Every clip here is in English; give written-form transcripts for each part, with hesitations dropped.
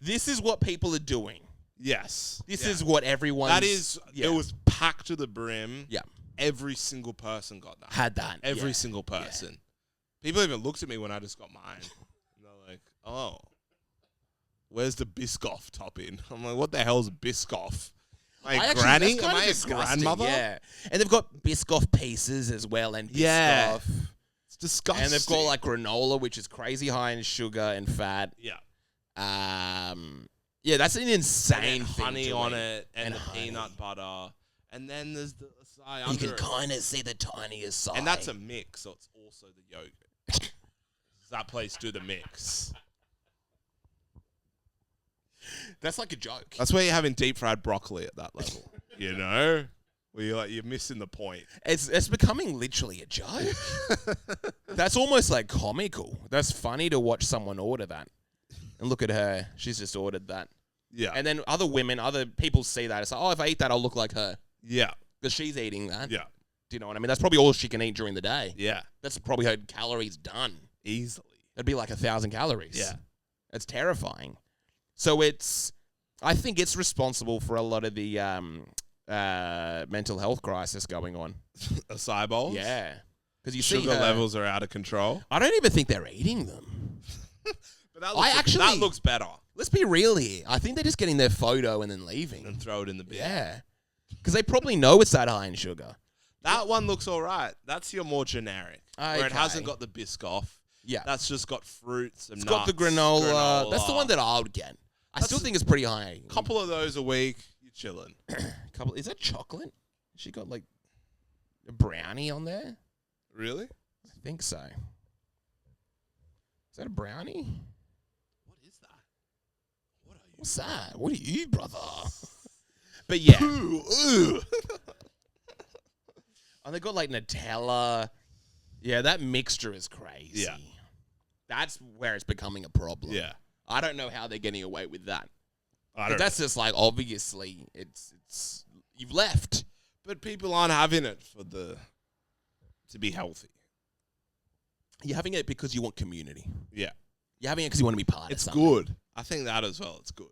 This is what people are doing. Yes. This is what everyone. That is. Yeah. It was packed to the brim. Yeah. Every single person got that. Had that. Every single person. Yeah. People even looked at me when I just got mine. And they're like, "Oh, where's the Biscoff topping?" I'm like, "What the hell's Biscoff?" My granny? Am I a grandmother? Yeah. And they've got Biscoff pieces as well, and Biscoff. Yeah. It's disgusting. And they've got like granola, which is crazy high in sugar and fat. Yeah. Yeah, that's an insane thing. Honey on it and the peanut butter. And then there's the acai under it. You can kind of see the tiniest side. And that's a mix, so it's also the yogurt. Does that place do the mix? That's like a joke. That's where you're having deep fried broccoli at that level. You know? Where you're missing the point. It's becoming literally a joke. That's almost like comical. That's funny to watch someone order that. And look at her. She's just ordered that. Yeah. And then other people see that. It's like, oh, if I eat that, I'll look like her. Yeah. Because she's eating that. Yeah. Do you know what I mean? That's probably all she can eat during the day. Yeah. That's probably her calories done. Easily. It'd be like 1,000 calories. Yeah. It's terrifying. So I think it's responsible for a lot of the mental health crisis going on. Acai bowls? Yeah. Because you Sugar see levels are out of control. I don't even think they're eating them. But that looks better. Let's be real here. I think they're just getting their photo and then leaving. And throw it in the bin. Yeah. Because they probably know it's that high in sugar. That one looks all right. That's your more generic. Okay. Where it hasn't got the Biscoff. Yeah. That's just got fruits and It's nuts. got the granola. That's the one that I would get. I still think it's pretty high. A couple of those a week, you're chilling. Is that chocolate? She got like a brownie on there? Really? I think so. Is that a brownie? What is that? What are you? What's that? What are you, brother? But yeah. Ooh. And they got like Nutella. Yeah, that mixture is crazy. Yeah. That's where it's becoming a problem. Yeah. I don't know how they're getting away with that. But that's just like, obviously, it's you've left. But people aren't having it to be healthy. You're having it because you want community. Yeah. You're having it because you want to be part of It's something. good. I think that as well. It's good.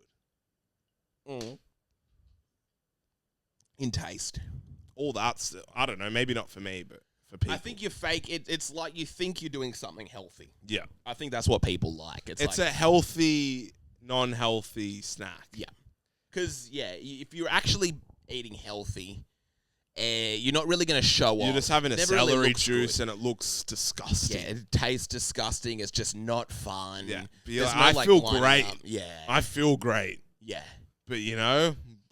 In taste. All that's, I don't know, maybe not for me, but for people. I think you're fake. It's like you think you're doing something healthy. Yeah. I think that's what people like. It's like, a healthy, non-healthy snack. Yeah. Because, if you're actually eating healthy, you're not really going to show off. You're just having a celery really juice and it looks disgusting. Yeah, it tastes disgusting. It's just not fun. Yeah. I feel great. Yeah. I feel great. Yeah. But,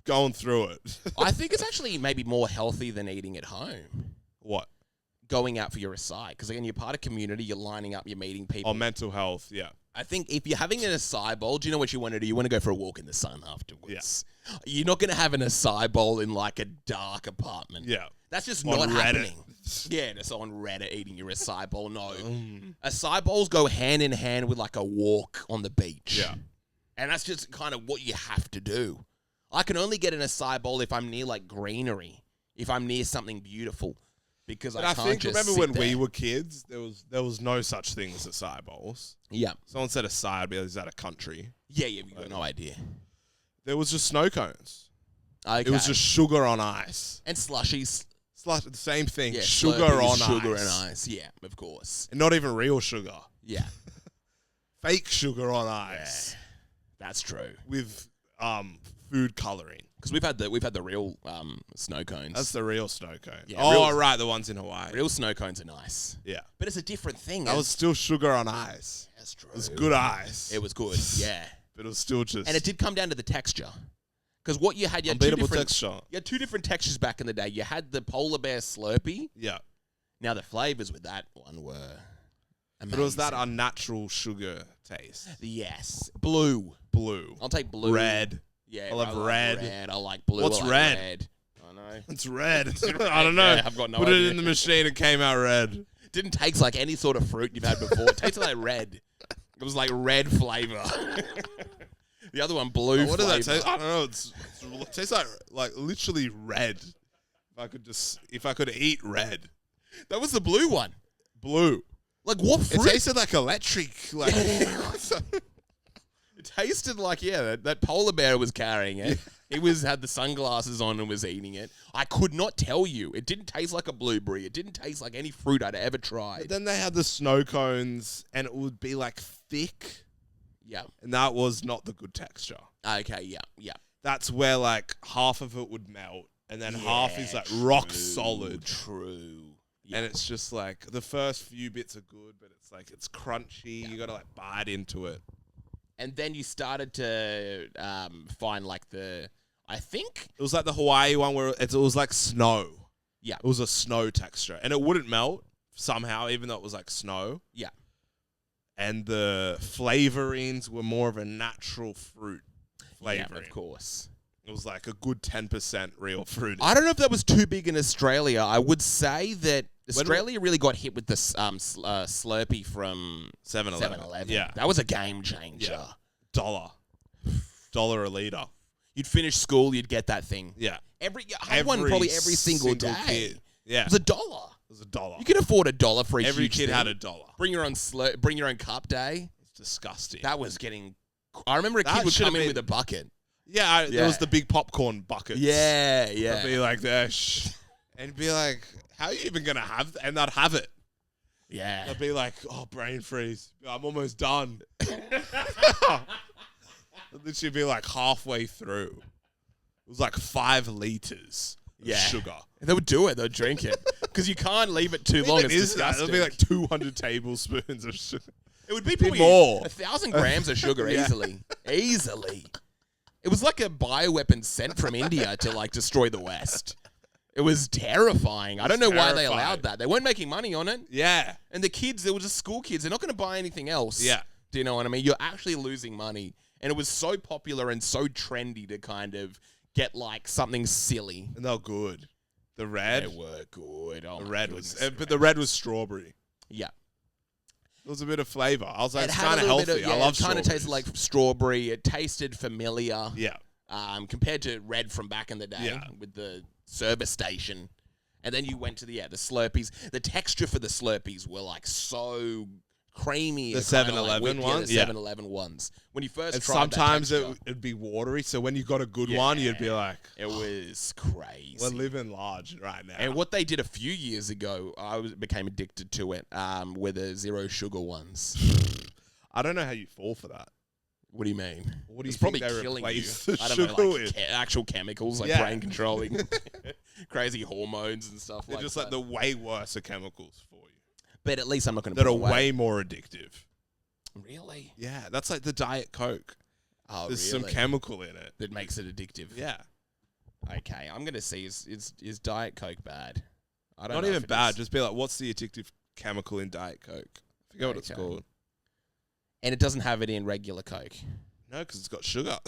going through it. I think it's actually maybe more healthy than eating at home. What? Going out for your acai. Because, again, you're part of community. You're lining up. You're meeting people. Oh, mental health, yeah. I think if you're having an acai bowl, do you know what you want to do? You want to go for a walk in the sun afterwards. Yeah. You're not going to have an acai bowl in like a dark apartment. Yeah. That's just on not Reddit. happening. Yeah, just on Reddit eating your acai bowl. No. Acai bowls go hand in hand with like a walk on the beach. Yeah. And that's just kind of what you have to do. I can only get an acai bowl if I'm near like greenery, if I'm near something beautiful. Because I can't just remember sit when there. we were kids, there was no such thing as acai bowls. Yeah. Someone said acai, I'd be like, is that a country? Yeah, you've got no idea. There was just snow cones. Okay. It was just sugar on ice. And slushies. The same thing. Yeah, sugar on ice. Sugar and ice. Yeah, of course. And not even real sugar. Yeah. Fake sugar on ice. Yeah, that's true. With food coloring. Because we've had the real snow cones. That's the real snow cone. Yeah, right, the ones in Hawaii. Real snow cones are nice. Yeah. But it's a different thing. That was still sugar on ice. That's true. It was good ice. It was good, yeah. But it was still just... And it did come down to the texture. Because what you had unbeatable texture. You had two different textures back in the day. You had the polar bear Slurpee. Yeah. Now the flavors with that one were amazing. But it was that unnatural sugar taste. Yes. Blue. I'll take blue. Red. Yeah, I'll have red. I like blue. What's I like red? I know. It's red. I don't know. Yeah, I've got no Put idea. it in the machine and came out red. Didn't taste like any sort of fruit you've had before. It tasted like red. It was like red flavor. The other one, blue What flavor. does that taste? I don't know. It tastes like literally red. If I could eat red. That was the blue one. Blue. Like what fruit? It tasted like electric. Like It tasted like, that polar bear was carrying it. He had the sunglasses on and was eating it. I could not tell you. It didn't taste like a blueberry. It didn't taste like any fruit I'd ever tried. But then they had the snow cones, and it would be like thick. Yeah. And that was not the good texture. Okay, yeah. That's where like half of it would melt, and then half is like rock solid. True. And it's just like the first few bits are good, but it's like it's crunchy. You got to like bite into it. And then you started to find like I think it was like the Hawaii one where it was like snow. Yeah. It was a snow texture, and it wouldn't melt somehow, even though it was like snow. Yeah. And the flavorings were more of a natural fruit flavoring. Yeah, of course. It was like a good 10% real fruit. I don't know if that was too big in Australia. I would say that Australia really got hit with the Slurpee from 7-Eleven. Yeah. That was a game changer. Yeah. $1 a litre. You'd finish school, you'd get that thing. Yeah. I had one probably every single day. Kid. Yeah. It was $1. It was $1. You could afford $1 for every huge kid thing. had $1. Bring your own cup day. It's disgusting. That was getting... I remember a kid would come in with a bucket. Yeah, there was the big popcorn buckets. Yeah. I'd be like, there, and be like, how are you even going to have and not have it? Yeah. I'd be like, oh, brain freeze. I'm almost done. I'd literally be like halfway through. It was like 5 liters of sugar. They would do it. They'd drink it. Because you can't leave it too long. It's disgusting. It'll be like 200 tablespoons of sugar. It would be probably more. 1,000 grams of sugar easily. Easily. It was like a bioweapon sent from India to like destroy the West. It was terrifying. I don't know why they allowed that. They weren't making money on it. Yeah. And the kids, they were just school kids. They're not going to buy anything else. Yeah. Do you know what I mean? You're actually losing money. And it was so popular and so trendy to kind of get like something silly. And they were good. The red. They were good. Oh, the red was, but the red was strawberry. Yeah. There was a bit of flavor. I was like, it's kind of healthy. I love it kind of tasted like strawberry. It tasted familiar. Yeah. Compared to red from back in the day with the service station. And then you went to the Slurpees. The texture for the Slurpees were like so creamy. The 7-Eleven ones? The 7-Eleven ones. When you first tried sometimes it'd be watery, so when you got a good one, you'd be like... It was crazy. We're living large right now. And what they did a few years ago, I became addicted to it, were the zero sugar ones. I don't know how you fall for that. What do you mean? What do you it's probably think they killing you. I don't know, like actual chemicals, like brain controlling, crazy hormones and stuff. They're just like the way worse chemicals for you. But at least I'm not going to. That are way more addictive. Really? Yeah, that's like the Diet Coke. Oh, There's some chemical in it that makes it addictive. Yeah. Okay, I'm going to see is Diet Coke bad? I don't not know even bad. Just be like, what's the addictive chemical in Diet Coke? I forget what it's called. And it doesn't have it in regular Coke. No, because it's got sugar.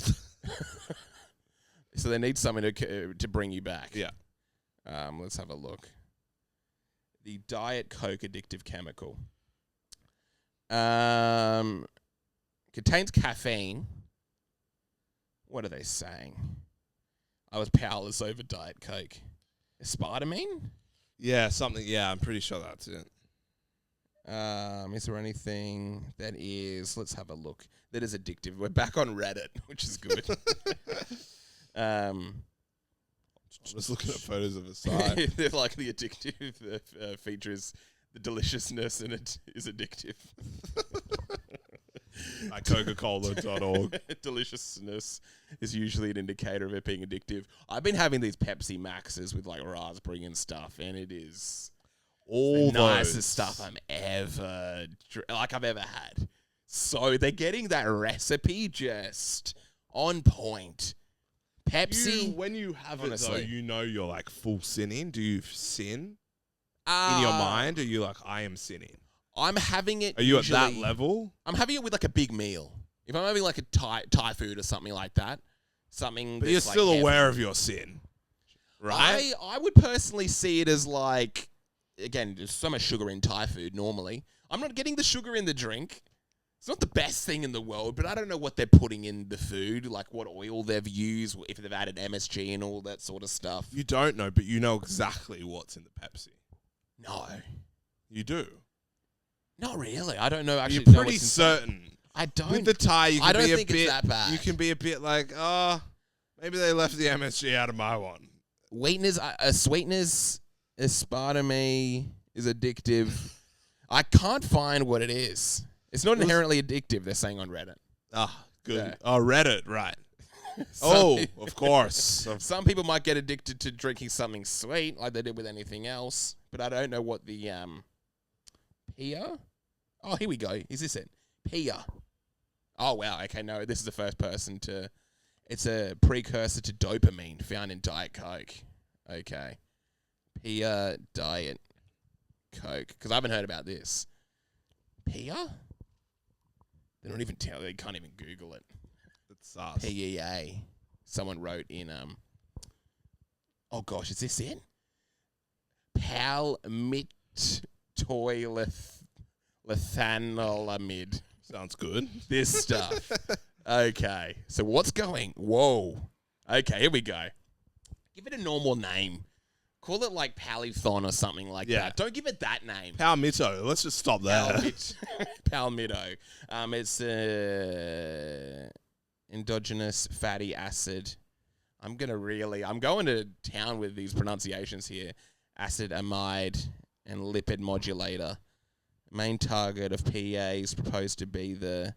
So they need something to bring you back. Yeah. Let's have a look. The Diet Coke addictive chemical. Contains caffeine. What are they saying? I was powerless over Diet Coke. Aspartame? Yeah, something. Yeah, I'm pretty sure that's it. Is there anything that is, let's have a look, that is addictive? We're back on Reddit, which is good. I'm just looking at photos of Açai. They're like the addictive features, the deliciousness, and it is addictive. Like Coca-Cola.org. Deliciousness is usually an indicator of it being addictive. I've been having these Pepsi Maxes with like raspberry and stuff, and it is all the nicest stuff I've ever had. So they're getting that recipe just on point. Pepsi. When you have it though, you know you're like full sinning. Do you sin in your mind? Or are you like, I am sinning? I'm having it. Are you usually at that level? I'm having it with like a big meal. If I'm having like a Thai food or something like that, but you're still aware of your sin, right? I would personally see it as like, again, there's so much sugar in Thai food normally. I'm not getting the sugar in the drink. It's not the best thing in the world, but I don't know what they're putting in the food, like what oil they've used, if they've added MSG and all that sort of stuff. You don't know, but you know exactly what's in the Pepsi. No. You do. Not really. I don't know. Actually, you're pretty certain. I don't. With the Thai, you can be a think bit. it's that bad. You can be a bit like, oh, maybe they left the MSG out of my one. Sweetness, aspartame is addictive. I can't find what it is. It's not inherently addictive, they're saying on Reddit. Ah, good. Yeah. Oh, Reddit, right. Of course. Some people might get addicted to drinking something sweet, like they did with anything else, but I don't know what the Pia? Oh, here we go. Is this it? Pia. Oh, wow. Okay, no, this is the first person to... It's a precursor to dopamine found in Diet Coke. Okay. Pia Diet Coke. Because I haven't heard about this. Pia? They don't even tell. They can't even Google it. It's sus. PEA. Someone wrote in... Oh, gosh. Is this it? Palmitoylethanolamide. Sounds good. This stuff. Okay. So what's going? Whoa. Okay, here we go. Give it a normal name. Call it like Palithon or something like that. Don't give it that name. Palmito. Let's just stop there. Palmito. It's endogenous fatty acid. I'm going to town with these pronunciations here. Acid amide and lipid modulator. Main target of PEA is proposed to be the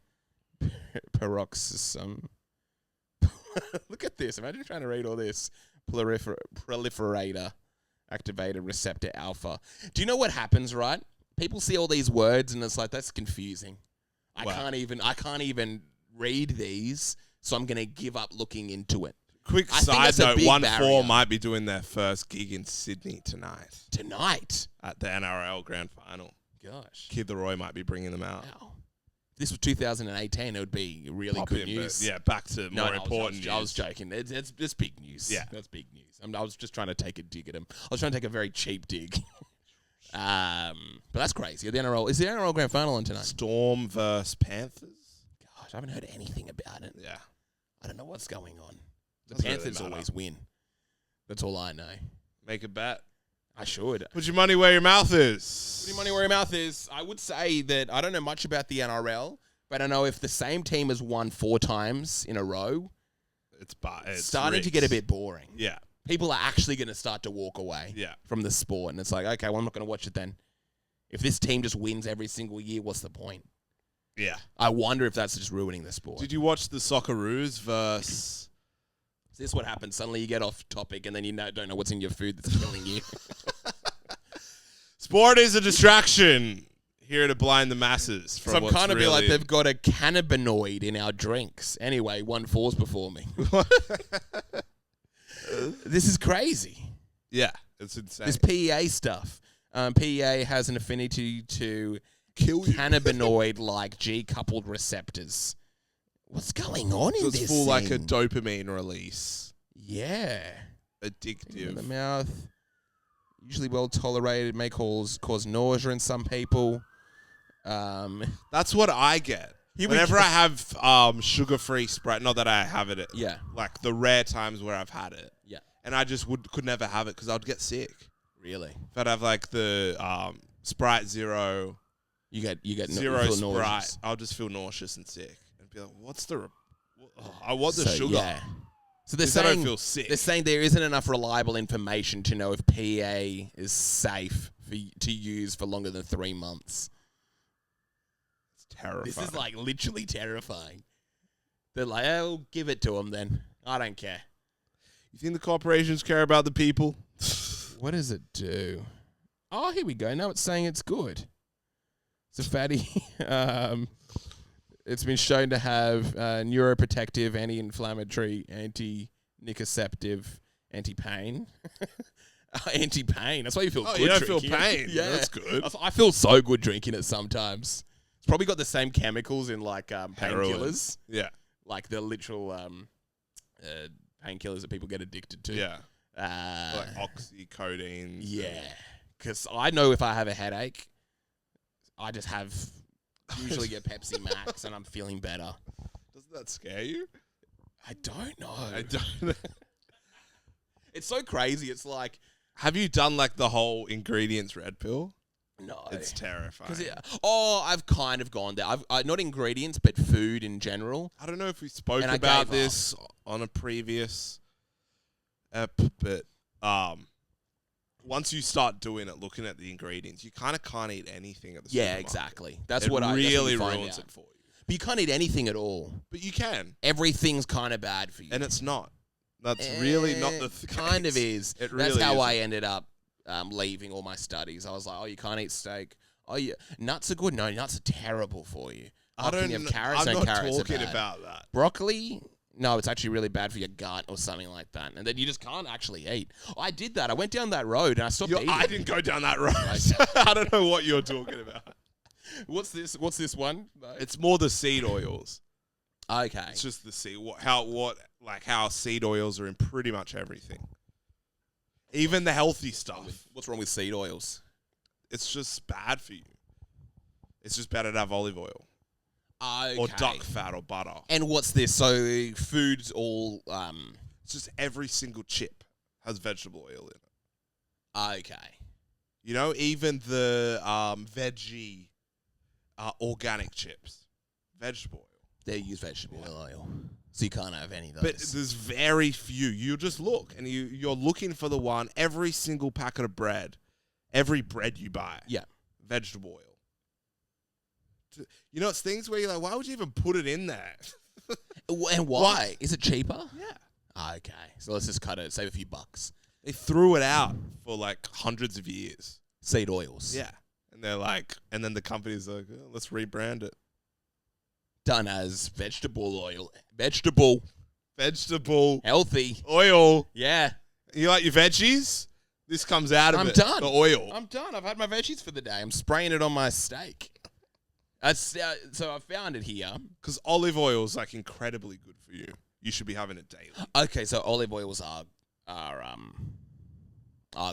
peroxisome. Look at this. Imagine trying to read all this. Proliferator. Activated receptor alpha. Do you know what happens, right? People see all these words and it's like, that's confusing. I can't even read these, so I'm going to give up looking into it. Quick side note, 1-4 might be doing their first gig in Sydney tonight. Tonight? At the NRL Grand Final. Gosh. Kid Leroy might be bringing them out. Wow. If this was 2018, it would be really good news. Yeah, back to more important news. I was joking. It's big news. Yeah. That's big news. I was just trying to take a dig at him. I was trying to take a very cheap dig. But that's crazy. The NRL, is the NRL Grand Final on tonight? Storm versus Panthers? Gosh, I haven't heard anything about it. Yeah. I don't know what's going on. The Panthers always win. That's all I know. Make a bet. I should. Put your money where your mouth is. Put your money where your mouth is. I would say that I don't know much about the NRL, but I know if the same team has won 4 times in a row, it's starting to get a bit boring. Yeah. People are actually going to start to walk away from the sport. And it's like, okay, well, I'm not going to watch it then. If this team just wins every single year, what's the point? Yeah. I wonder if that's just ruining the sport. Did you watch the Socceroos versus... Is this what happens? Suddenly you get off topic and then you don't know what's in your food that's killing you. Sport is a distraction. Here to blind the masses. From Some kind of be like they've got a cannabinoid in our drinks. Anyway, 1-4's before me. This is crazy. Yeah, it's insane. This PEA stuff. PEA has an affinity to kill cannabinoid-like G-coupled receptors. What's going on in this It's full like a dopamine release. Yeah. Addictive. In the mouth. Usually well tolerated. May cause nausea in some people. That's what I get. Whenever I have sugar-free Sprite, not that I have it. Yeah. Like the rare times where I've had it. Yeah. And I just could never have it because I'd get sick. Really? If I'd have like the Sprite Zero. You get Zero Sprite. Nauseous. I'll just feel nauseous and sick. Be like, what's the... I want the sugar. Yeah. So they're saying, I don't feel sick. They're saying there isn't enough reliable information to know if PEA is safe to use for longer than 3 months. It's terrifying. This is like literally terrifying. They're like, oh, give it to them then. I don't care. You think the corporations care about the people? What does it do? Oh, here we go. Now it's saying it's good. It's a fatty... It's been shown to have neuroprotective, anti-inflammatory, anti-nociceptive, anti-pain. Anti-pain. That's why you feel good. You don't drinking feel pain. It. Yeah. That's good. I feel so good drinking it sometimes. It's probably got the same chemicals in like painkillers. Yeah. Like the literal painkillers that people get addicted to. Yeah. Like oxycodone. Yeah. Because I know if I have a headache, I just have... usually get Pepsi Max and I'm feeling better. Doesn't that scare you? I don't know. I don't. It's so crazy. It's like... Have you done like the whole ingredients red pill? No. It's terrifying. I've kind of gone there. Not ingredients, but food in general. I don't know if we spoke about this on a previous but once you start doing it, looking at the ingredients, you kind of can't eat anything at the supermarket. Yeah, exactly. That's it what really ruins ruins it for you. But you can't eat anything at all. But you can. Everything's kind of bad for you. And it's not. That's really not the case. Kind of is. It really That's how isn't. I ended up leaving all my studies. I was like, oh, you can't eat steak. Oh, yeah, nuts are good. No, nuts are terrible for you. I don't have carrots. I'm no, not carrots talking are bad. about that. Broccoli. No, it's actually really bad for your gut or something like that. And then you just can't actually eat. I did that. I went down that road and I stopped eating. I didn't go down that road. I don't know what you're talking about. What's this one? It's more the seed oils. Okay. It's just the seed. How seed oils are in pretty much everything. Even the healthy stuff. What's wrong with seed oils? It's just bad for you. It's just better to have olive oil. Okay. Or duck fat or butter. And what's this? So food's all... It's just every single chip has vegetable oil in it. Okay. You know, even the veggie organic chips. Vegetable oil. They use vegetable oil. So you can't have any of those. But there's very few. You just look, and you're looking for the one. Every single packet of bread, every bread you buy, vegetable oil. You know, it's things where you're like, why would you even put it in there? And why? Is it cheaper? Yeah. Okay. So let's just cut it. Save a few bucks. They threw it out for like hundreds of years. Seed oils. Yeah. And they're like, and then the company's like, oh, let's rebrand it. Done as vegetable oil. Vegetable. Healthy. Oil. Oil. Yeah. You like your veggies? This comes out of it. I'm done. The oil. I'm done. I've had my veggies for the day. I'm spraying it on my steak. So I found it here. Because olive oil is like incredibly good for you. You should be having it daily. Okay, so olive oils are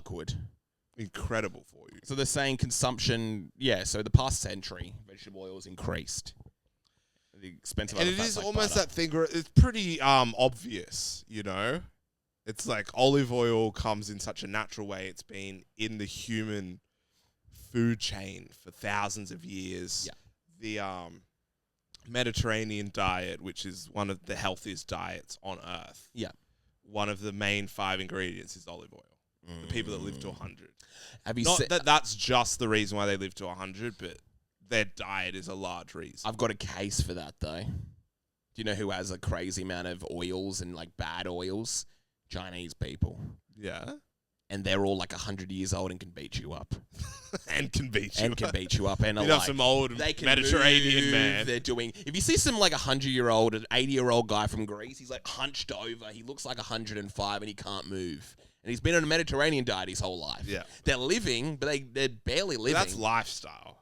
good. Incredible for you. So they're saying consumption, so the past century, vegetable oils increased. The expensive and other it fats is like almost butter. that thing where it's pretty obvious, you know? It's like olive oil comes in such a natural way. It's been in the human food chain for thousands of years. Yeah. The Mediterranean diet, which is one of the healthiest diets on earth. Yeah. One of the main 5 ingredients is olive oil. The people that live to 100. Have you Not that that's just the reason why they live to 100, but their diet is a large reason. I've got a case for that, though. Do you know who has a crazy amount of oils and, like, bad oils? Chinese people. Yeah. And they're all, like, 100 years old and can beat you up. And can beat you And up. can beat you up. And You are know, like, some old they can Mediterranean move, man. They're doing... If you see some, like, 100-year-old, an 80-year-old guy from Greece, he's, like, hunched over. He looks like 105 and he can't move. And he's been on a Mediterranean diet his whole life. Yeah. They're living, but they're barely living. That's lifestyle.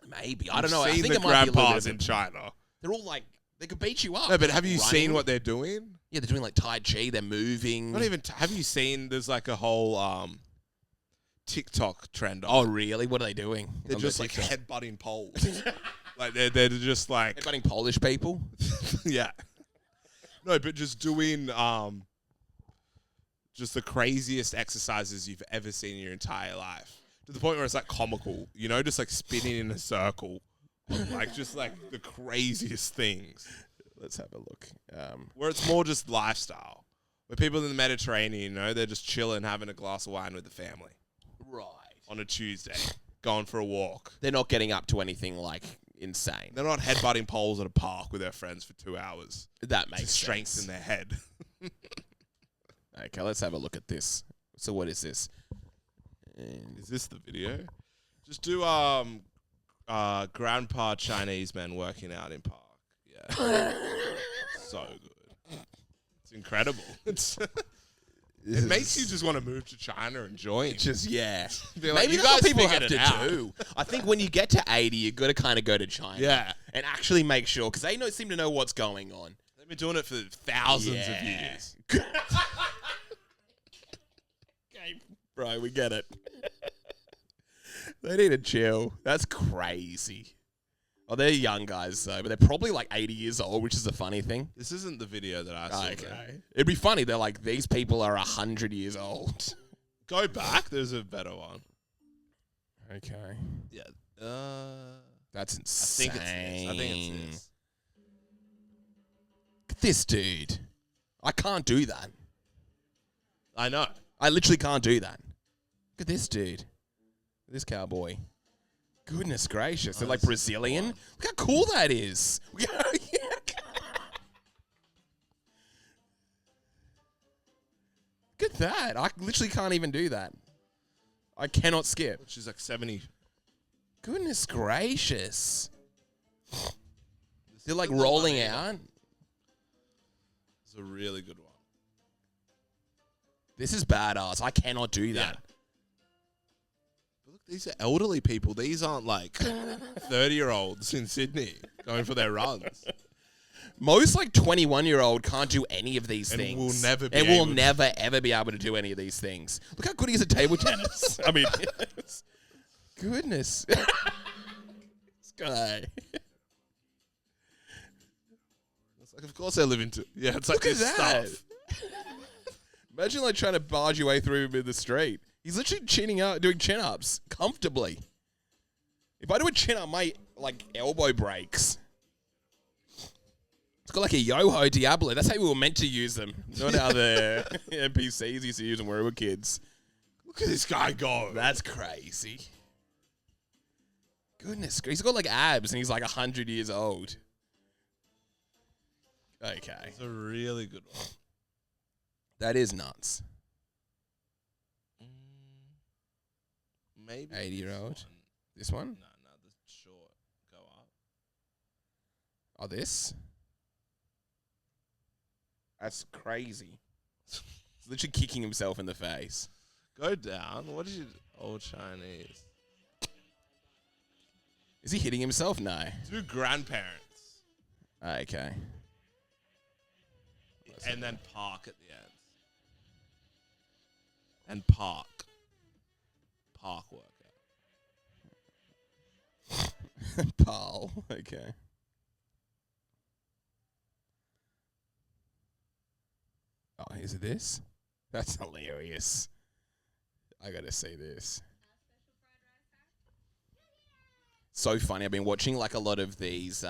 Maybe. I don't know. I Seen think the it might be a little grandpas bit in of China. They're all, like... They could beat you up. No, but have you Running. seen what they're doing? Yeah, they're doing, like, Tai Chi. They're moving. Not even... have you seen... There's, like, a whole... TikTok trend. Oh, really? What are they doing? They're on just their like TikTok? headbutting poles. Like they're just like Headbutting Polish people? yeah. No, but just doing just the craziest exercises you've ever seen in your entire life. To the point where it's like comical, you know, just like spinning in a circle. Like just like the craziest things. Let's have a look. Where it's more just lifestyle. Where people in the Mediterranean, you know, they're just chilling, having a glass of wine with the family. Right. On a Tuesday, going for a walk. They're not getting up to anything like insane. They're not headbutting poles at a park with their friends for 2 hours. That makes to strengthen their head. Okay, let's have a look at this. So what is this? Is this the video? Just do grandpa Chinese men working out in park. Yeah. So good. It's incredible. It makes you just want to move to China and join. Just, yeah. Like, Maybe you that's what guys people figured have to it out. do. I think when you get to 80, you've got to kind of go to China. Yeah. And actually make sure, because they seem to know what's going on. They've been doing it for thousands of years. Okay, bro, we get it. They need to chill. That's crazy. Oh, they're young guys, though, but they're probably like 80 years old, which is a funny thing. This isn't the video that I saw. Okay. It'd be funny. They're like, these people are 100 years old. Go back. There's a better one. Okay. Yeah. That's insane. I think it's this. Look at this dude. I can't do that. I know. I literally can't do that. Look at this dude. This cowboy. Goodness gracious. They're like Brazilian. Look how cool that is. Look at that. I literally can't even do that. I cannot skip. She's like 70. Goodness gracious. They're like rolling out. It's a really good one. This is badass. I cannot do that. Yeah. But look, these are elderly people. These aren't like 30-year-olds in Sydney going for their runs. Most like 21-year-old can't do any of these things. Will never ever be able to do any of these things. Look how good he is at table tennis. I mean, goodness. This guy. It's like, of course I live into. Yeah, it's like Look at this that. stuff. Imagine like trying to barge your way through him in the street. He's literally chinning up, doing chin-ups comfortably. If I do a chin-up, my like elbow breaks. It's got like a Yo-Ho Diablo. That's how we were meant to use them. Not how the NPCs used to use them when we were kids. Look at this guy go. That's crazy. Goodness, he's got like abs and he's like 100 years old. Okay. It's a really good one. That is nuts. Maybe 80-year-old. This one? No, the short. Go up. Oh, this? That's crazy. He's literally kicking himself in the face. Go down. What is your old Chinese? Is he hitting himself? No. Two grandparents. Okay. And then park at the end. And park. Park workout. Pal. Okay. Oh, is it this? That's hilarious. I gotta see this. So funny. I've been watching like a lot of these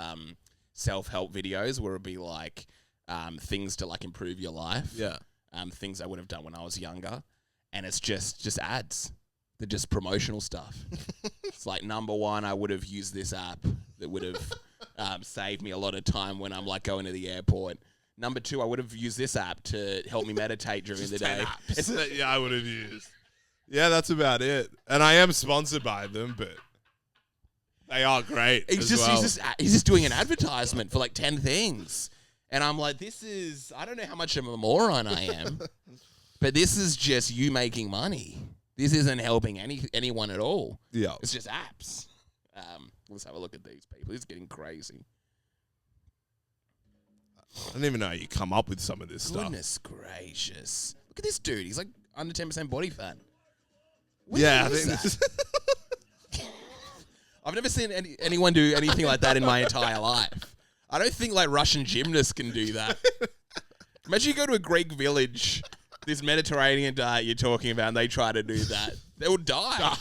self-help videos where it'll be like things to like improve your life. Yeah. Things I would have done when I was younger. And it's just ads. They're just promotional stuff. It's like, number one, I would have used this app that would have saved me a lot of time when I'm like going to the airport. Number two, I would have used this app to help me meditate during the day. Yeah, I would have used. Yeah, that's about it. And I am sponsored by them, but they are great. He's just doing an advertisement for like 10 things. And I'm like, I don't know how much of a moron I am, but this is just you making money. This isn't helping anyone at all. Yeah. It's just apps. Let's have a look at these people. It's getting crazy. I don't even know how you come up with some of this stuff. Goodness gracious. Look at this dude. He's like under 10% body fat. I think this is... I've never seen anyone do anything like that in my entire life. I don't think like Russian gymnasts can do that. Imagine you go to a Greek village, this Mediterranean diet you're talking about, and they try to do that. They will die.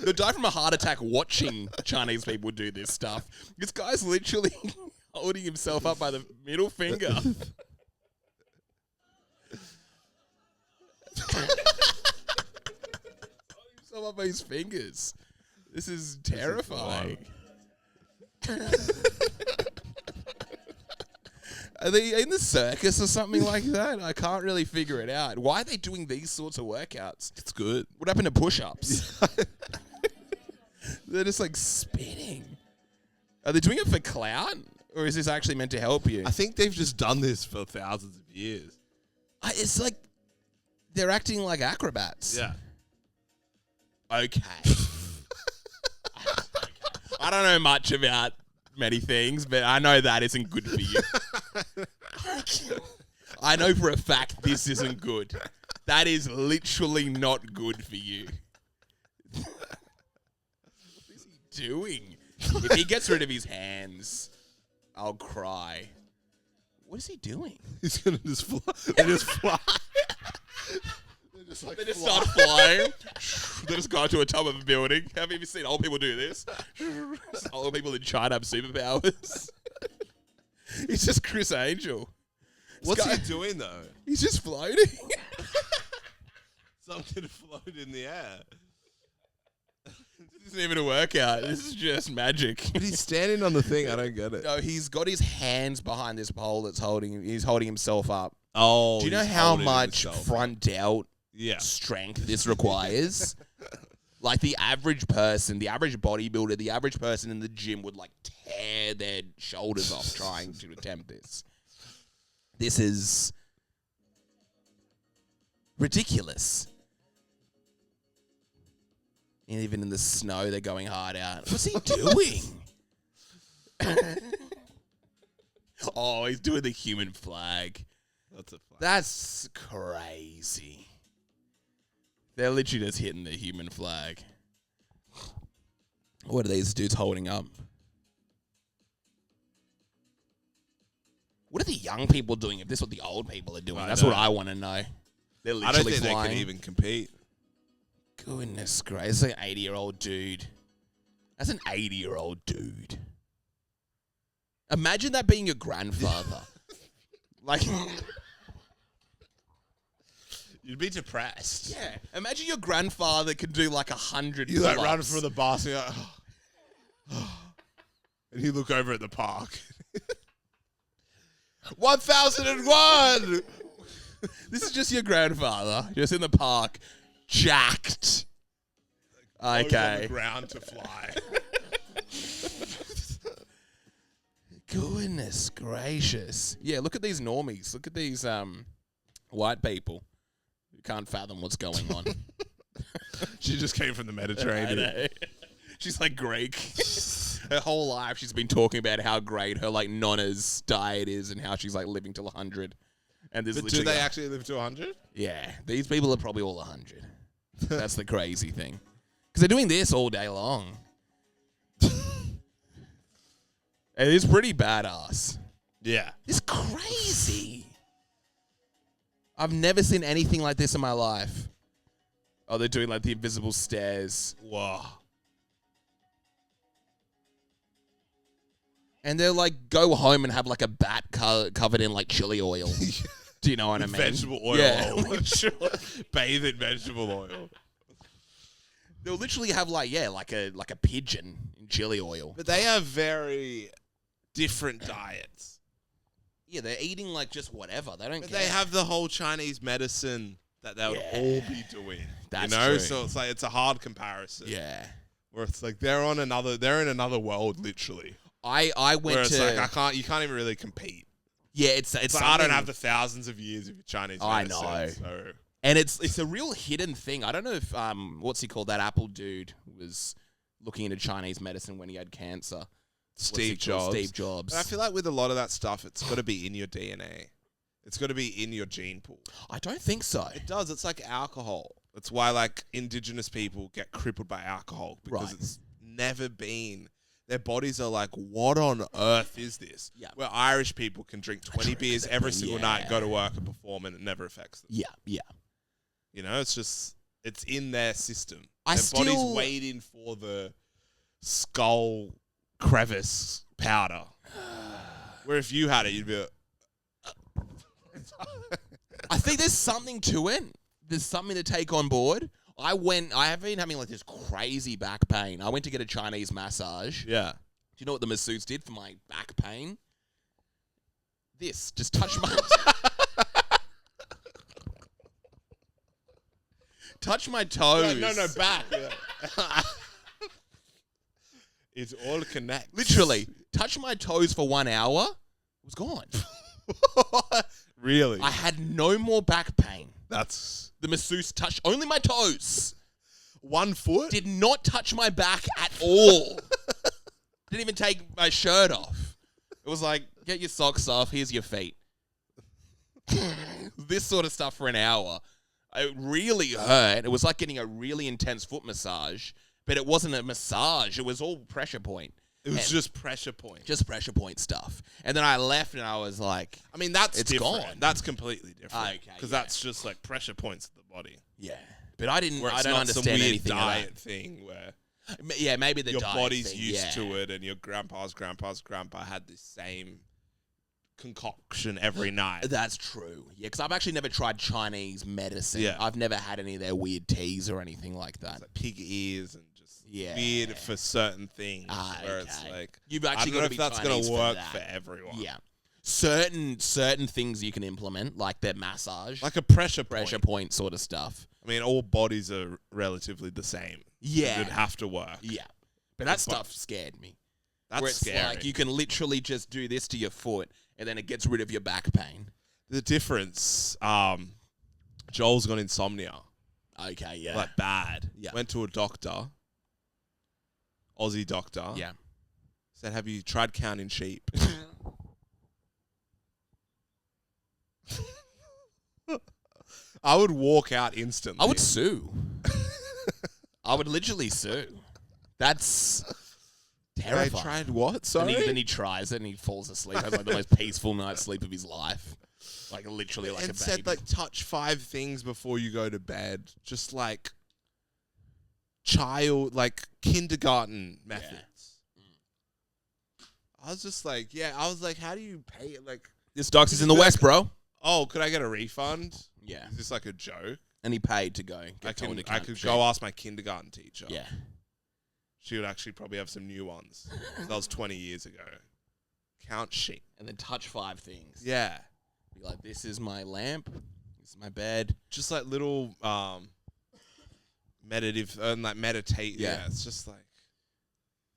They'll die from a heart attack watching Chinese people do this stuff. This guy's literally holding himself up by the middle finger. Holding himself up by his fingers. This is terrifying. Are they in the circus or something like that? I can't really figure it out. Why are they doing these sorts of workouts? It's good. What happened to push-ups? They're just like spinning. Are they doing it for clout? Or is this actually meant to help you? I think they've just done this for thousands of years. It's like they're acting like acrobats. Yeah. Okay. I don't know much about many things, but I know that isn't good for you. I know for a fact this isn't good. That is literally not good for you. What is he doing? If he gets rid of his hands, I'll cry. What is he doing? He's going to just fly. They just fly. They just start flying. They just go to the top of a building. Have you ever seen old people do this? Old people in China have superpowers. He's just Chris Angel. What's he doing though? He's just floating. Something to float in the air. This isn't even a workout. This is just magic. But he's standing on the thing. I don't get it. No, he's got his hands behind this pole that's holding. He's holding himself up. Oh, do you know how much front delt yeah. strength this requires? Like the average person, the average bodybuilder, the average person in the gym would like tear their shoulders off trying to attempt this. This is ridiculous. And even in the snow, they're going hard out. What's he doing? Oh, he's doing the human flag. That's crazy. They're literally just hitting the human flag. What are these dudes holding up? What are the young people doing if this is what the old people are doing? That's what I want to know. They're literally I don't think flying. they can even compete. Goodness gracious. That's like an 80-year-old dude. That's an 80-year-old dude. Imagine that being your grandfather. Like... You'd be depressed. Yeah. Imagine your grandfather could do like 100 You pull-ups. like run for the bus and, and you look over at the park. 1001! This is just your grandfather, just in the park, jacked. Okay. On the ground to fly. Goodness gracious. Yeah, look at these normies. Look at these white people. Can't fathom what's going on. She just came from the Mediterranean. She's like Greek. Her whole life she's been talking about how great her like nonna's diet is and how she's like living till 100. And But do they actually live to 100? Yeah, these people are probably all 100. That's the crazy thing. Because they're doing this all day long. It is pretty badass. Yeah. It's crazy. I've never seen anything like this in my life. Oh, they're doing like the invisible stairs. Whoa. And they're like, go home and have like a bat covered in like chili oil. Do you know what I mean? Vegetable oil. Yeah. Bathe in vegetable oil. They'll literally have like a pigeon in chili oil. But they have very different diets. Yeah, they're eating like just whatever. They don't care. They have the whole Chinese medicine that they would all be doing. That's true. So it's like it's a hard comparison. Yeah. Where it's like they're in another world literally. I went where it's to like you can't even really compete. Yeah, it's like I don't have the thousands of years of Chinese medicine. I know. So. And it's a real hidden thing. I don't know if what's he called, that Apple dude was looking into Chinese medicine when he had cancer. Steve Jobs. But I feel like with a lot of that stuff, it's got to be in your DNA. It's got to be in your gene pool. I don't think so. It does. It's like alcohol. It's why like indigenous people get crippled by alcohol because it's never been. Their bodies are like, what on earth is this? Yeah. Where Irish people can drink 20 beers every single night, go to work and perform, and it never affects them. Yeah. You know, it's in their system. Their body's waiting for the skull crevice powder. Where if you had it, you'd be like, I think there's something to it. There's something to take on board. I have been having like this crazy back pain. I went to get a Chinese massage. yeah. Do you know what the masseuse did for my back pain? This. Just touch my... touch my toes. No, back. It all connects. Literally, touch my toes for 1 hour. It was gone. Really? I had no more back pain. That's... The masseuse touched only my toes. 1 foot? Did not touch my back at all. Didn't even take my shirt off. It was like, get your socks off, here's your feet. This sort of stuff for an hour. It really hurt. It was like getting a really intense foot massage, but it wasn't a massage. It was all pressure point. It was just pressure point. Just pressure point stuff. And then I left and I was like... I mean, that's it's different. gone. That's completely different. Okay, because that's just like pressure points at the body. Yeah. But I don't not understand some weird anything diet thing where yeah, maybe the your diet body's thing, used to it, and your grandpa had this same concoction every night. That's true. Yeah, because I've actually never tried Chinese medicine. Yeah. I've never had any of their weird teas or anything like that. It's like pig ears and just weird for certain things. Where it's like, you've actually I don't know if that's going to work for everyone. Yeah. Certain things you can implement, like their massage. Like a pressure point sort of stuff. I mean, all bodies are relatively the same. Yeah. You'd have to work. Yeah. But that stuff scared me. That's where it's scary. like you can literally just do this to your foot and then it gets rid of your back pain. The difference, Joel's got insomnia. Okay, yeah. Like bad. Yeah. Went to a doctor, Aussie doctor. Yeah. Said, have you tried counting sheep? I would walk out instantly. I would sue. I would literally sue. That's terrifying. I tried what? Sorry? Then he tries it and he falls asleep. Has like the most peaceful night's sleep of his life. Like literally like a baby. Said like touch 5 things before you go to bed. Just like kindergarten methods. Yeah. I was just like, how do you pay it? Like, this doctor's in the West, bro. Oh, could I get a refund? Yeah. Is this like a joke? And he paid to go. I could go ask my kindergarten teacher. Yeah. She would actually probably have some new ones. That was 20 years ago. Count sheep. And then touch 5 things. Yeah. Be like, this is my lamp. This is my bed. Just like little meditative and like meditate. Yeah. It's just like.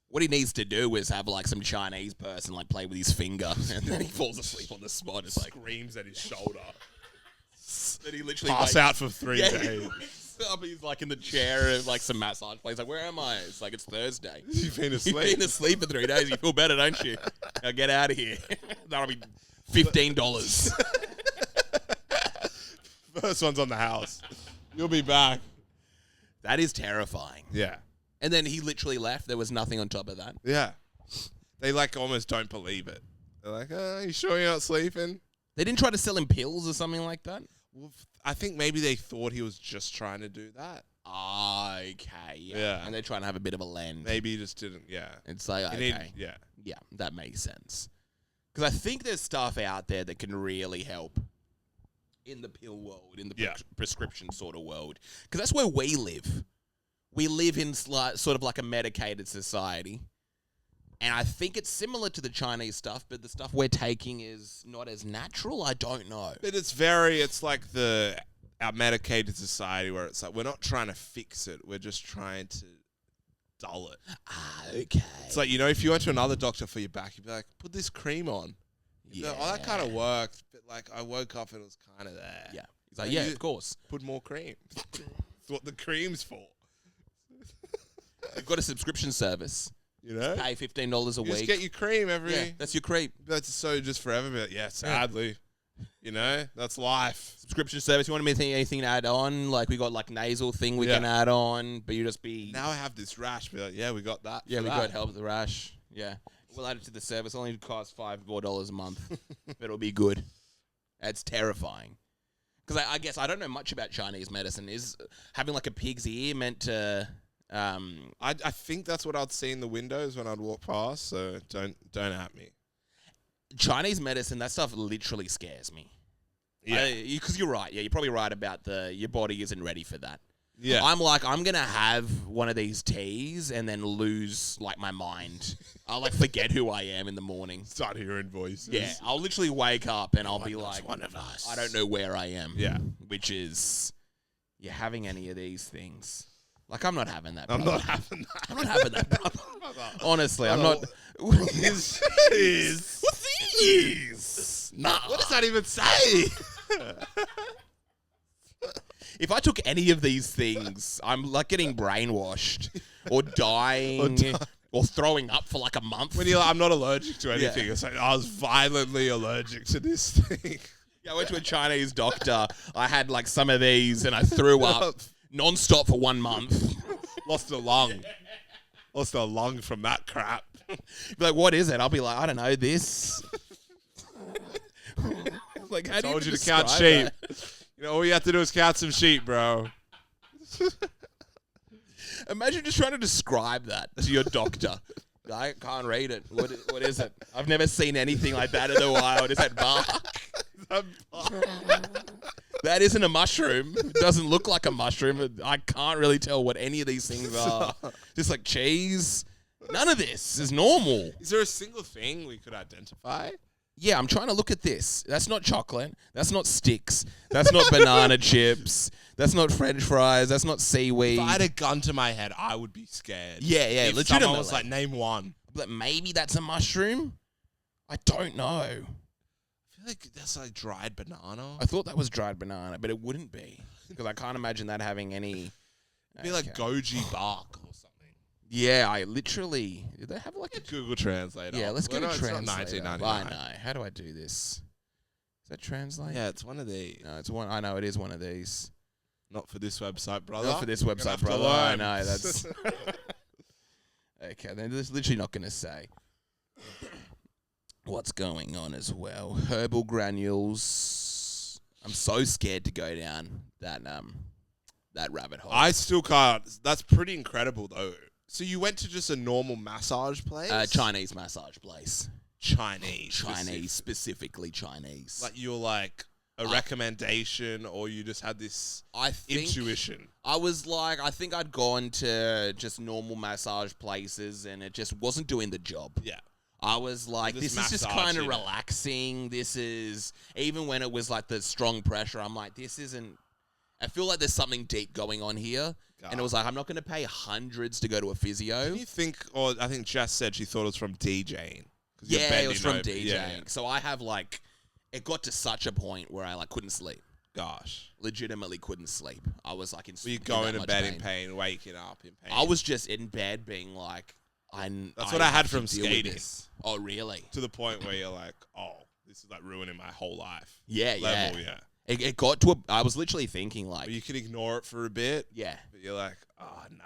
What he needs to do is have like some Chinese person like play with his finger and then he falls asleep on the spot. It's like screams at his shoulder. That he literally pass out for 3 days. He wakes up, he's like in the chair of like some massage place. Like, where am I? It's like, it's Thursday. You've been asleep. You've been asleep for 3 days. You feel better, don't you? Now get out of here. That'll be $15. First one's on the house. You'll be back. That is terrifying. Yeah. And then he literally left. There was nothing on top of that. Yeah. They like almost don't believe it. They're like, you sure you're not sleeping? They didn't try to sell him pills or something like that? Well, I think maybe they thought he was just trying to do that. Okay, yeah. And they're trying to have a bit of a lend. Maybe he just didn't, It's like, okay. Yeah, that makes sense. Because I think there's stuff out there that can really help in the pill world, in the prescription sort of world. Because that's where we live. We live in sort of like a medicated society. And I think it's similar to the Chinese stuff, but the stuff we're taking is not as natural. I don't know. But it's like our medicated society where it's like we're not trying to fix it. We're just trying to dull it. Okay. It's like, if you went to another doctor for your back, you'd be like, put this cream on. Yeah. Oh, that kind of worked. But like I woke up and it was kind of there. Yeah. He's like, of course. Put more cream. That's what the cream's for. We've got a subscription service. Pay $15 a week. Just get your cream every. Yeah, that's your cream. That's so just forever. But sadly, that's life. Subscription service. You want anything to add on? Like we got like nasal thing we can add on, but you just be. Now I have this rash. Be like, we got that. Yeah, we got help with the rash. Yeah, we'll add it to the service. It'll only cost $5 more a month, but it'll be good. It's terrifying because I guess I don't know much about Chinese medicine. Is having like a pig's ear meant to? I think that's what I'd see in the windows when I'd walk past, so don't at me. Chinese medicine, that stuff literally scares me. Yeah. Because you're right. Yeah, you're probably right about your body isn't ready for that. Yeah. I'm going to have one of these teas and then lose, like, my mind. I'll, like, forget who I am in the morning. Start hearing voices. Yeah. I'll literally wake up and I'll be like, one of us. I don't know where I am. Yeah. Which is, you're having any of these things. Like, I'm not having that, brother. I'm not having that, brother. Honestly, I'm not. What's these? Nah. What does that even say? If I took any of these things, I'm like getting brainwashed or dying or throwing up for like a month. When you're like, I'm not allergic to anything. It's like, I was violently allergic to this thing. Yeah, I went to a Chinese doctor. I had like some of these and I threw up. Non-stop for 1 month. Lost a lung. Lost a lung from that crap. Be like, what is it? I'll be like, I don't know, this. Like, how do you told you to count sheep. All you have to do is count some sheep, bro. Imagine just trying to describe that to your doctor. I can't read it. What is it? I've never seen anything like that in the wild. Is that bark? That isn't a mushroom. It doesn't look like a mushroom. I can't really tell what any of these things are. Just like cheese. None of this is normal. Is there a single thing we could identify? Yeah, I'm trying to look at this. That's not chocolate. That's not sticks. That's not banana chips. That's not French fries. That's not seaweed. If I had a gun to my head, I would be scared. Yeah, if legitimately. someone was like, name one. But maybe that's a mushroom? I don't know. I feel like that's like dried banana. I thought that was dried banana, but it wouldn't be. Because I can't imagine that having any... It'd be like goji bark or something. Yeah, I literally... Did they have like a... Google Translator. Yeah, let's go to Translator. It's not 1999. I know. How do I do this? Is that Translate? Yeah, it's one of these. No, it's one... I know, it is one of these. Not for this website, brother. Not for this website, brother. I know, that's... Okay, then there's literally not going to say what's going on as well. Herbal granules. I'm so scared to go down that rabbit hole. I still can't. That's pretty incredible, though. So you went to just a normal massage place? Chinese massage place. Chinese, specifically Chinese. Like you're like a recommendation, or you just had this intuition? I was like, I think I'd gone to just normal massage places, and it just wasn't doing the job. Yeah. I was like, this is just kind of relaxing. This is, even when it was like the strong pressure, I'm like, this isn't, I feel like there's something deep going on here. God. And it was like, I'm not going to pay hundreds to go to a physio. Do you think, or I think Jess said she thought it was from DJing. Yeah, it was from DJing. Yeah. So I have like, it got to such a point where I like couldn't sleep. Gosh. Legitimately couldn't sleep. I was like in Were you going to bed in pain, waking up in pain? I was just in bed being like, That's what I had from skating. Oh, really? To the point where you're like, oh, this is like ruining my whole life. Yeah, level, yeah. It got to I was literally thinking like... But you can ignore it for a bit. Yeah. But you're like, oh, nah.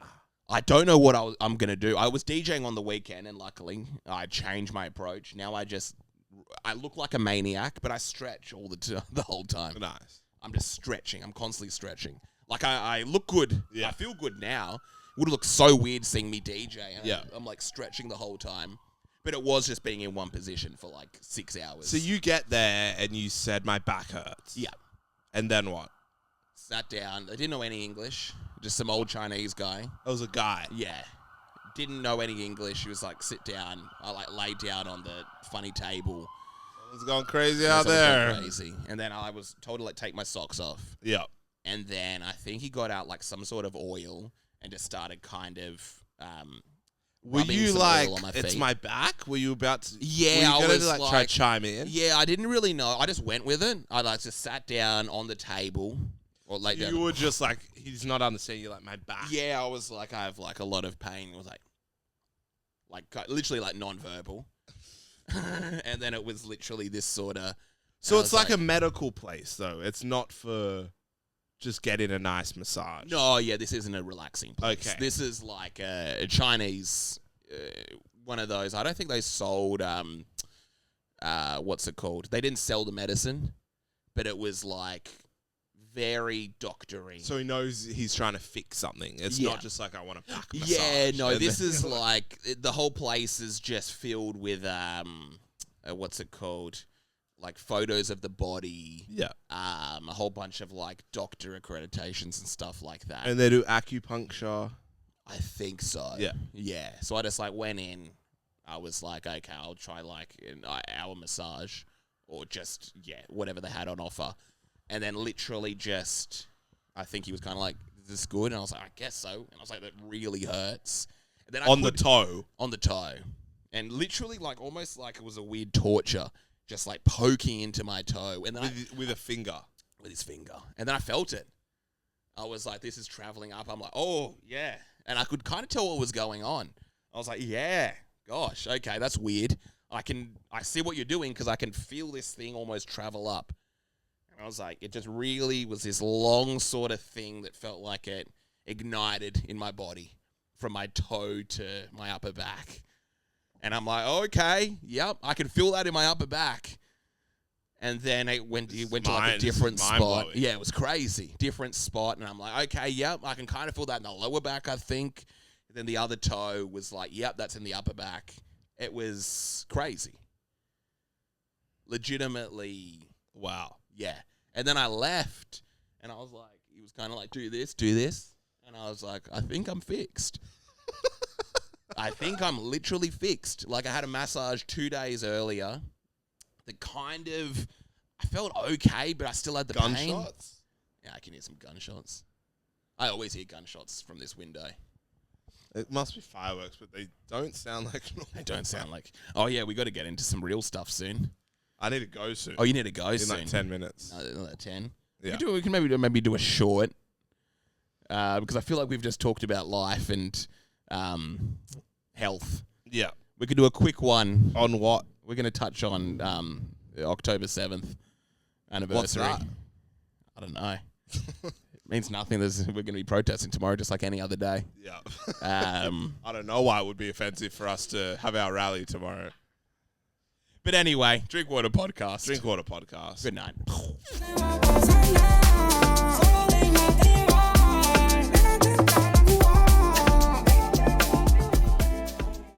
I don't know what I'm going to do. I was DJing on the weekend, and luckily I changed my approach. Now I look like a maniac, but I stretch all the whole time. Nice. I'm just stretching. I'm constantly stretching. Like I look good. Yeah. I feel good now. Would look so weird seeing me DJ. And I'm like stretching the whole time. But it was just being in one position for like 6 hours. So you get there and you said, my back hurts. Yeah. And then what? Sat down. I didn't know any English. Just some old Chinese guy. That was a guy? Yeah. Didn't know any English. He was like, sit down. I like laid down on the funny table. It was going crazy out there. Crazy. And then I was told to like take my socks off. Yeah. And then I think he got out like some sort of oil and just started kind of were you like, it's my back? Were you about to... Yeah, were you gonna like try to chime in? Yeah, I didn't really know. I just went with it. I like just sat down on the table or laid down. You were just like, he's not understanding. You're like, my back. Yeah, I was like, I have like a lot of pain. It was like literally like non-verbal. And then it was literally this sort of... So it's like a medical place, though. It's not for just getting a nice massage. No, yeah, this isn't a relaxing place. Okay. This is like a Chinese, one of those. I don't think they sold, what's it called? They didn't sell the medicine, but it was like very doctory. So he knows he's trying to fix something. It's not just like, I want a back massage. Yeah, no, this is like, the whole place is just filled with, what's it called? Like photos of the body. Yeah. A whole bunch of like doctor accreditations and stuff like that. And they do acupuncture. I think so. Yeah. Yeah. So I just like went in. I was like, okay, I'll try like an hour massage or just, whatever they had on offer. And then literally just, I think he was kind of like, is this good? And I was like, I guess so. And I was like, that really hurts. And then on the toe. On the toe. And literally like almost like it was a weird torture. Just like poking into my toe. And then with a finger. With his finger. And then I felt it. I was like, this is traveling up. I'm like, oh, yeah. And I could kind of tell what was going on. I was like, yeah, gosh, okay, that's weird. I see what you're doing because I can feel this thing almost travel up. And I was like, it just really was this long sort of thing that felt like it ignited in my body from my toe to my upper back. And I'm like, okay, yep, I can feel that in my upper back. And then it went to like a different spot. Yeah, it was crazy. Different spot. And I'm like, okay, yep, I can kind of feel that in the lower back, I think. And then the other toe was like, yep, that's in the upper back. It was crazy. Legitimately. Wow. Yeah. And then I left, and I was like, he was kind of like, do this. And I was like, I think I'm fixed. I think I'm literally fixed. Like, I had a massage 2 days earlier. The kind of, I felt okay, but I still had the pain. Gunshots? Yeah, I can hear some gunshots. I always hear gunshots from this window. It must be fireworks, but they don't sound like normal. They don't sound like, oh yeah, we got to get into some real stuff soon. I need to go soon. Oh, you need to go soon? In like 10 minutes. Another 10? Yeah. We can maybe do a short, because I feel like we've just talked about life and health. Yeah. We could do a quick one. On what? We're going to touch on October 7th anniversary. What's that? I don't know. It means nothing. We're going to be protesting tomorrow just like any other day. Yeah. I don't know why it would be offensive for us to have our rally tomorrow. But anyway, Drink Water Podcast. Drink Water Podcast. Good night.